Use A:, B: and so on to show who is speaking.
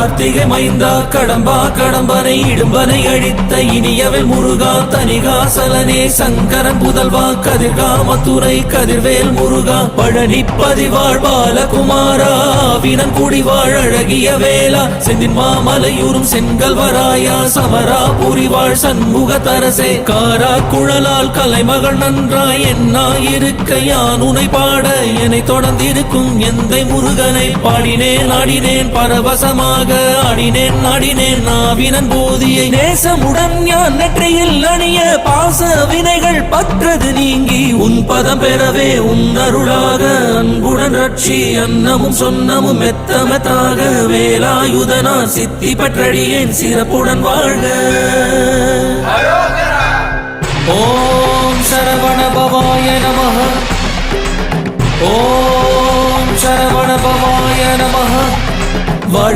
A: கார்த்திகை மைந்தா கடம்பா கடம்பனை இடும்பனை அழித்த இனியவள் முருகா தனிகாசலனே சங்கரன் புதல்வா கதிர்காமத்துறை கதிர்வேல் முருகா பழனி பதிவாழ் பாலகுமாரா வினன் குடிவாழ் அழகிய வேளா செந்தின் மாமலையூரும் செங்கல்வராயா சமரா புரிவாழ் சண்முக தரசே காரா குழலால் கலைமகள் நன்றாய் என்னாயிருக்க யான் உனை பாட என்னை தொடர்ந்திருக்கும் எந்தை முருகனை பாடினேன் ஆடினேன் பரவசமாக ஆடினேன் ஆடினேன் நாவினன் போதியை நேசமுடன் யான் நெற்றியில் அணிய பாச வினைகள் பற்றது நீங்கி உன் பதம் பெறவே உன் அருளாக அன்புடன் ரட்சி அன்னமும் சொன்னமும் மெத்தமெத்தாக வேலாயுதனா சித்தி பற்றடியேன் சிறப்புடன் வாழ்க. ஓம் சரவண பவாய நமஹ. ஓம் சரவண பவாய நமஹ. வாழ்க